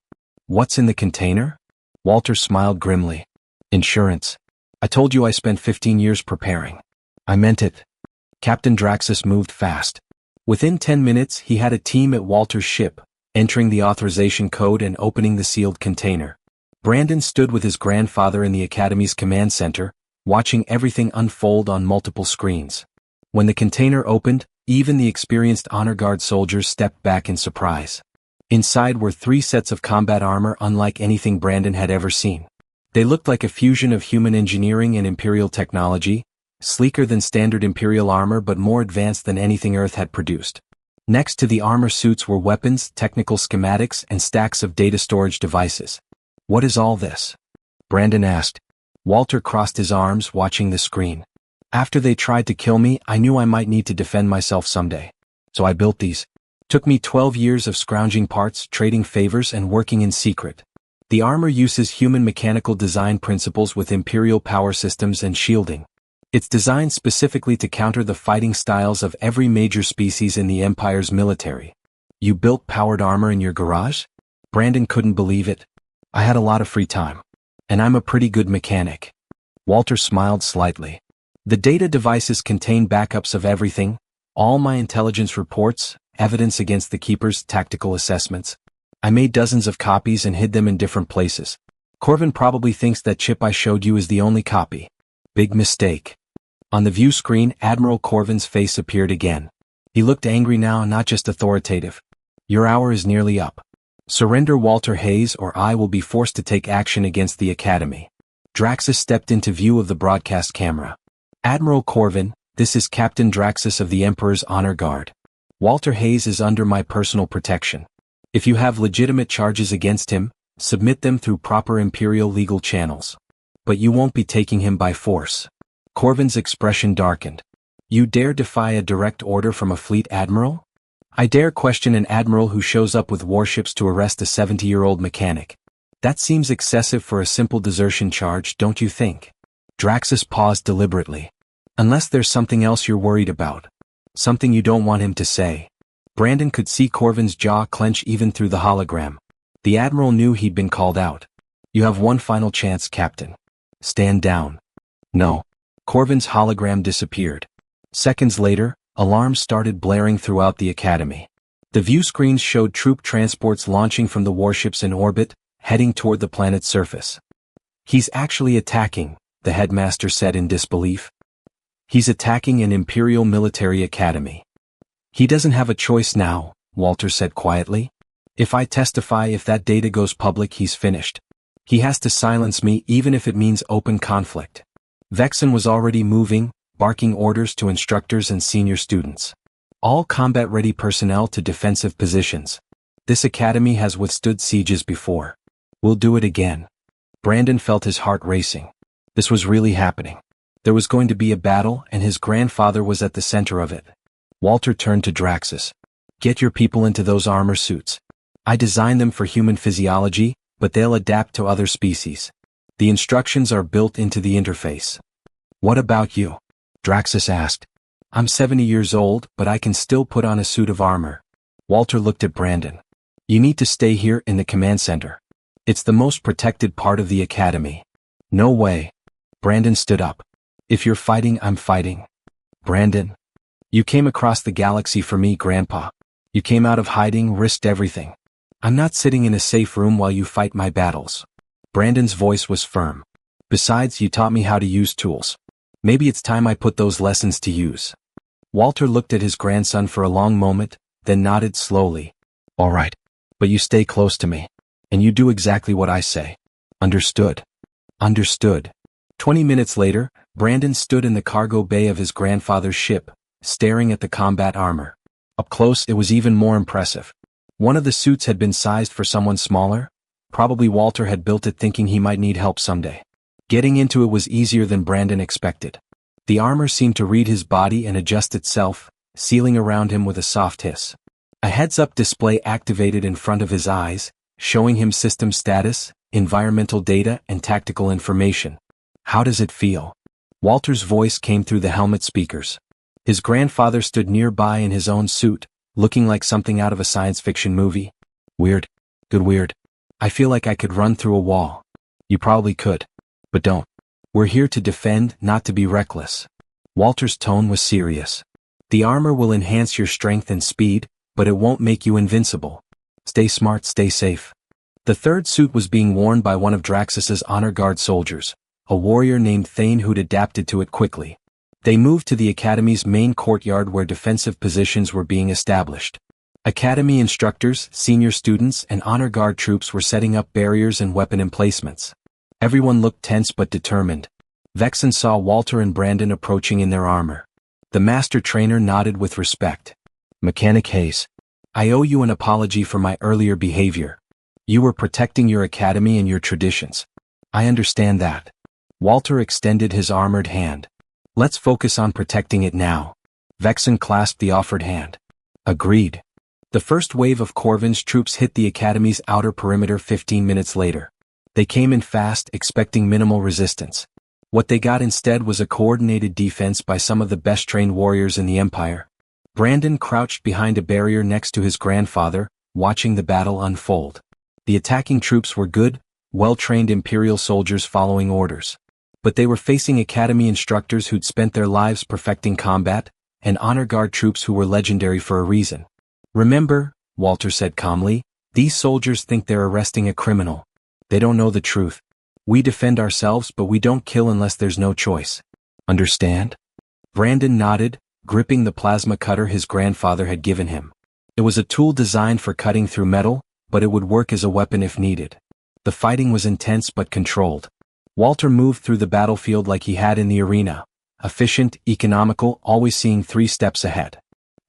What's in the container? Walter smiled grimly. Insurance. I told you I spent 15 years preparing. I meant it. Captain Draxus moved fast. Within 10 minutes he had a team at Walter's ship, entering the authorization code and opening the sealed container. Brandon stood with his grandfather in the Academy's command center, watching everything unfold on multiple screens. When the container opened, even the experienced honor guard soldiers stepped back in surprise. Inside were 3 sets of combat armor unlike anything Brandon had ever seen. They looked like a fusion of human engineering and Imperial technology, sleeker than standard Imperial armor but more advanced than anything Earth had produced. Next to the armor suits were weapons, technical schematics, and stacks of data storage devices. What is all this? Brandon asked. Walter crossed his arms, watching the screen. After they tried to kill me, I knew I might need to defend myself someday. So I built these. Took me 12 years of scrounging parts, trading favors, and working in secret. The armor uses human mechanical design principles with Imperial power systems and shielding. It's designed specifically to counter the fighting styles of every major species in the Empire's military. You built powered armor in your garage? Brandon couldn't believe it. I had a lot of free time. And I'm a pretty good mechanic. Walter smiled slightly. The data devices contain backups of everything, all my intelligence reports, evidence against the keeper's tactical assessments. I made dozens of copies and hid them in different places. Corvin probably thinks that chip I showed you is the only copy. Big mistake. On the view screen, Admiral Corvin's face appeared again. He looked angry now, not just authoritative. Your hour is nearly up. Surrender Walter Hayes or I will be forced to take action against the Academy. Draxus stepped into view of the broadcast camera. Admiral Corvin, this is Captain Draxus of the Emperor's Honor Guard. Walter Hayes is under my personal protection. If you have legitimate charges against him, submit them through proper Imperial legal channels. But you won't be taking him by force. Corvin's expression darkened. You dare defy a direct order from a fleet admiral? I dare question an admiral who shows up with warships to arrest a 70-year-old mechanic. That seems excessive for a simple desertion charge, don't you think? Draxus paused deliberately. Unless there's something else you're worried about. Something you don't want him to say. Brandon could see Corvin's jaw clench even through the hologram. The admiral knew he'd been called out. You have one final chance, Captain. Stand down. No. Corvin's hologram disappeared. Seconds later, alarms started blaring throughout the Academy. The view screens showed troop transports launching from the warships in orbit, heading toward the planet's surface. He's actually attacking, the headmaster said in disbelief. He's attacking an Imperial military academy. He doesn't have a choice now, Walter said quietly. If I testify, if that data goes public, he's finished. He has to silence me even if it means open conflict. Vexen was already moving, barking orders to instructors and senior students. All combat-ready personnel to defensive positions. This academy has withstood sieges before. We'll do it again. Brandon felt his heart racing. This was really happening. There was going to be a battle and his grandfather was at the center of it. Walter turned to Draxus. Get your people into those armor suits. I designed them for human physiology, but they'll adapt to other species. The instructions are built into the interface. What about you? Draxus asked. I'm 70 years old, but I can still put on a suit of armor. Walter looked at Brandon. You need to stay here in the command center. It's the most protected part of the academy. No way. Brandon stood up. If you're fighting, I'm fighting. Brandon. You came across the galaxy for me, Grandpa. You came out of hiding, risked everything. I'm not sitting in a safe room while you fight my battles. Brandon's voice was firm. Besides, you taught me how to use tools. Maybe it's time I put those lessons to use. Walter looked at his grandson for a long moment, then nodded slowly. All right. But you stay close to me. And you do exactly what I say. Understood. Understood. 20 minutes later, Brandon stood in the cargo bay of his grandfather's ship, staring at the combat armor. Up close, it was even more impressive. One of the suits had been sized for someone smaller. Probably Walter had built it thinking he might need help someday. Getting into it was easier than Brandon expected. The armor seemed to read his body and adjust itself, sealing around him with a soft hiss. A heads-up display activated in front of his eyes, showing him system status, environmental data, and tactical information. How does it feel? Walter's voice came through the helmet speakers. His grandfather stood nearby in his own suit, looking like something out of a science fiction movie. Weird. Good weird. I feel like I could run through a wall. You probably could. But don't. We're here to defend, not to be reckless. Walter's tone was serious. The armor will enhance your strength and speed, but it won't make you invincible. Stay smart, stay safe. The third suit was being worn by one of Draxus's honor guard soldiers, a warrior named Thane who'd adapted to it quickly. They moved to the Academy's main courtyard where defensive positions were being established. Academy instructors, senior students, and honor guard troops were setting up barriers and weapon emplacements. Everyone looked tense but determined. Vexen saw Walter and Brandon approaching in their armor. The master trainer nodded with respect. Mechanic Hayes, I owe you an apology for my earlier behavior. You were protecting your academy and your traditions. I understand that. Walter extended his armored hand. Let's focus on protecting it now. Vexen clasped the offered hand. Agreed. The first wave of Corvin's troops hit the academy's outer perimeter 15 minutes later. They came in fast, expecting minimal resistance. What they got instead was a coordinated defense by some of the best-trained warriors in the Empire. Brandon crouched behind a barrier next to his grandfather, watching the battle unfold. The attacking troops were good, well-trained Imperial soldiers following orders. But they were facing academy instructors who'd spent their lives perfecting combat, and honor guard troops who were legendary for a reason. "Remember," Walter said calmly, "these soldiers think they're arresting a criminal. They don't know the truth. We defend ourselves, but we don't kill unless there's no choice. Understand?" Brandon nodded, gripping the plasma cutter his grandfather had given him. It was a tool designed for cutting through metal, but it would work as a weapon if needed. The fighting was intense but controlled. Walter moved through the battlefield like he had in the arena, efficient, economical, always seeing 3 steps ahead.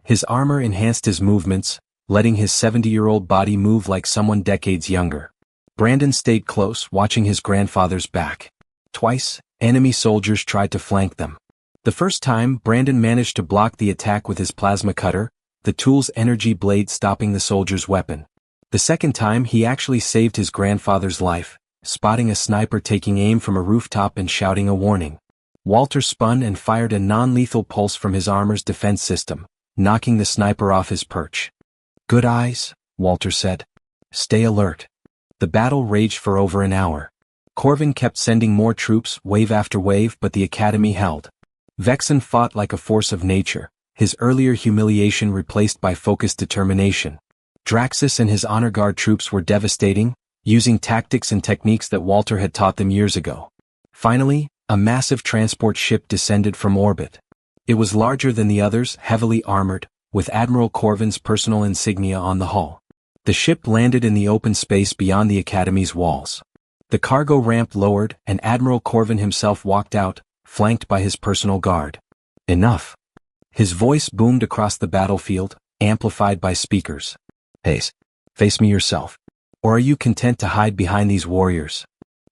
His armor enhanced his movements, letting his 70-year-old body move like someone decades younger. Brandon stayed close, watching his grandfather's back. Twice, enemy soldiers tried to flank them. The first time, Brandon managed to block the attack with his plasma cutter, the tool's energy blade stopping the soldier's weapon. The second time, he actually saved his grandfather's life, spotting a sniper taking aim from a rooftop and shouting a warning. Walter spun and fired a non-lethal pulse from his armor's defense system, knocking the sniper off his perch. "Good eyes," Walter said. "Stay alert." The battle raged for over an hour. Corvin kept sending more troops, wave after wave, but the academy held. Vexen fought like a force of nature, his earlier humiliation replaced by focused determination. Draxus and his honor guard troops were devastating, using tactics and techniques that Walter had taught them years ago. Finally, a massive transport ship descended from orbit. It was larger than the others, heavily armored, with Admiral Corvin's personal insignia on the hull. The ship landed in the open space beyond the academy's walls. The cargo ramp lowered, and Admiral Corvin himself walked out, flanked by his personal guard. "Enough." His voice boomed across the battlefield, amplified by speakers. Face me yourself. Or are you content to hide behind these warriors?"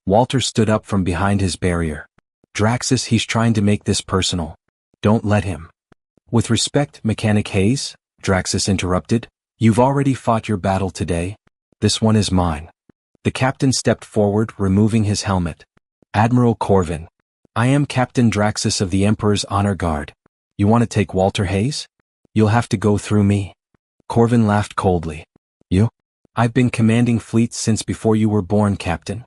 Walter stood up from behind his barrier. "Draxus, he's trying to make this personal. Don't let him." "With respect, Mechanic Hayes," Draxus interrupted, "you've already fought your battle today. This one is mine." The captain stepped forward, removing his helmet. "Admiral Corvin. I am Captain Draxus of the Emperor's Honor Guard. You want to take Walter Hayes? You'll have to go through me." Corvin laughed coldly. "You? I've been commanding fleets since before you were born, Captain.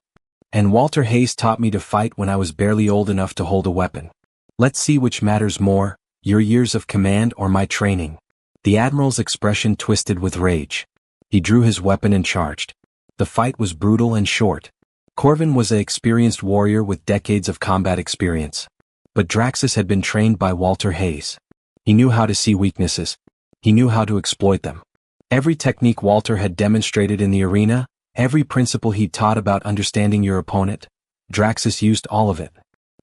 And Walter Hayes taught me to fight when I was barely old enough to hold a weapon. Let's see which matters more, your years of command or my training." The Admiral's expression twisted with rage. He drew his weapon and charged. The fight was brutal and short. Corvin was an experienced warrior with decades of combat experience. But Draxus had been trained by Walter Hayes. He knew how to see weaknesses. He knew how to exploit them. Every technique Walter had demonstrated in the arena, every principle he'd taught about understanding your opponent, Draxus used all of it.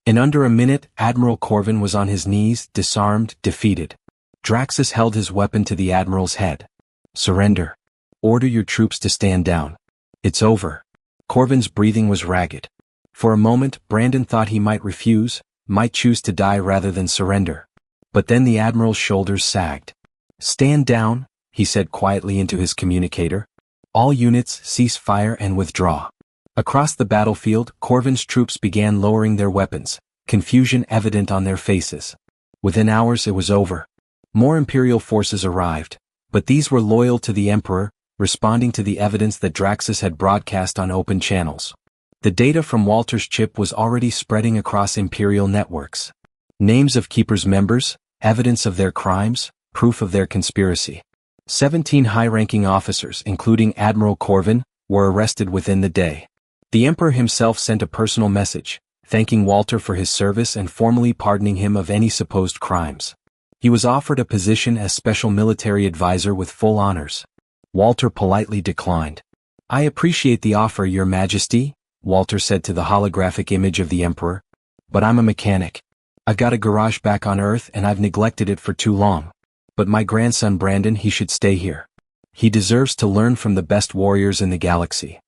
In under a minute, Admiral Corvin was on his knees, disarmed, defeated. Draxus held his weapon to the Admiral's head. "Surrender. Order your troops to stand down. It's over." Corvin's breathing was ragged. For a moment, Brandon thought he might refuse, might choose to die rather than surrender. But then the Admiral's shoulders sagged. "Stand down," he said quietly into his communicator. "All units cease fire and withdraw." Across the battlefield, Corvin's troops began lowering their weapons, confusion evident on their faces. Within hours it was over. More Imperial forces arrived, but these were loyal to the Emperor, responding to the evidence that Draxus had broadcast on open channels. The data from Walter's chip was already spreading across Imperial networks. Names of Keeper's members, evidence of their crimes, proof of their conspiracy. 17 high-ranking officers, including Admiral Corvin, were arrested within the day. The Emperor himself sent a personal message, thanking Walter for his service and formally pardoning him of any supposed crimes. He was offered a position as special military advisor with full honors. Walter politely declined. "I appreciate the offer, Your Majesty," Walter said to the holographic image of the Emperor, "but I'm a mechanic. I've got a garage back on Earth and I've neglected it for too long. But my grandson Brandon, he should stay here. He deserves to learn from the best warriors in the galaxy."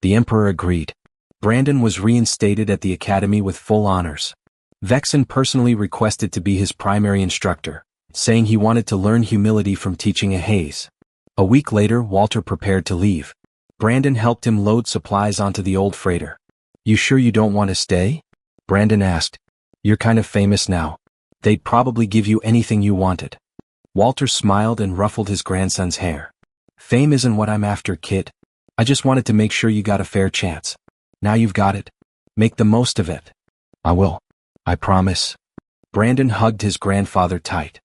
The Emperor agreed. Brandon was reinstated at the Academy with full honors. Vexen personally requested to be his primary instructor, saying he wanted to learn humility from teaching a Hayes. A week later, Walter prepared to leave. Brandon helped him load supplies onto the old freighter. "You sure you don't want to stay?" Brandon asked. "You're kind of famous now. They'd probably give you anything you wanted." Walter smiled and ruffled his grandson's hair. "Fame isn't what I'm after, kid. I just wanted to make sure you got a fair chance. Now you've got it. Make the most of it. I will. I promise. Brandon hugged his grandfather tight.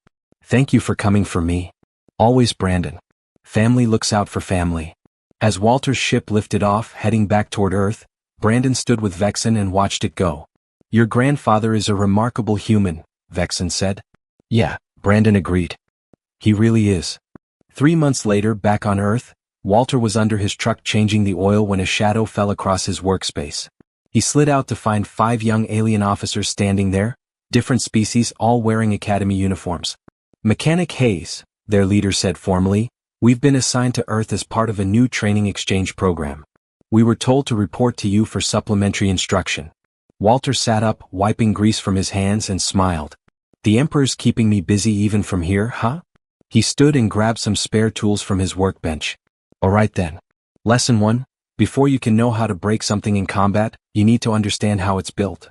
Thank you for coming for me. Always, Brandon. Family looks out for family. As Walter's ship lifted off, heading back toward Earth, Brandon stood with Vexen and watched it go. Your grandfather is a remarkable human, Vexen said. Yeah, Brandon agreed. He really is. 3 months later, back on Earth, Walter was under his truck changing the oil when a shadow fell across his workspace. He slid out to find 5 young alien officers standing there, different species, all wearing academy uniforms. Mechanic Hayes, their leader said formally, we've been assigned to Earth as part of a new training exchange program. We were told to report to you for supplementary instruction. Walter sat up, wiping grease from his hands, and smiled. The Emperor's keeping me busy even from here, huh? He stood and grabbed some spare tools from his workbench. Alright then. Lesson 1. Before you can know how to break something in combat, you need to understand how it's built.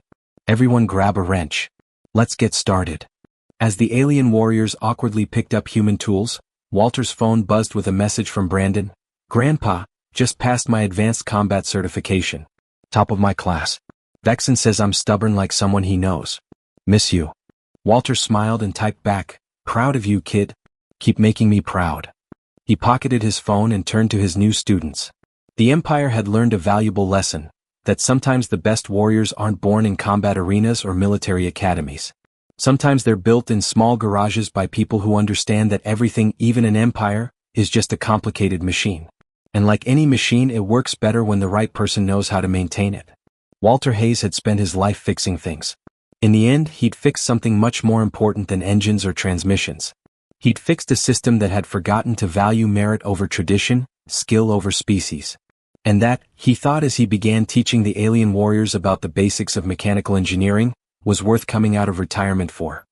Everyone grab a wrench. Let's get started. As the alien warriors awkwardly picked up human tools, Walter's phone buzzed with a message from Brandon. Grandpa, just passed my advanced combat certification. Top of my class. Vexen says I'm stubborn like someone he knows. Miss you. Walter smiled and typed back, proud of you, kid. Keep making me proud. He pocketed his phone and turned to his new students. The Empire had learned a valuable lesson, that sometimes the best warriors aren't born in combat arenas or military academies. Sometimes they're built in small garages by people who understand that everything, even an empire, is just a complicated machine. And like any machine, it works better when the right person knows how to maintain it. Walter Hayes had spent his life fixing things. In the end, he'd fixed something much more important than engines or transmissions. He'd fixed a system that had forgotten to value merit over tradition, skill over species. And that, he thought as he began teaching the alien warriors about the basics of mechanical engineering, was worth coming out of retirement for.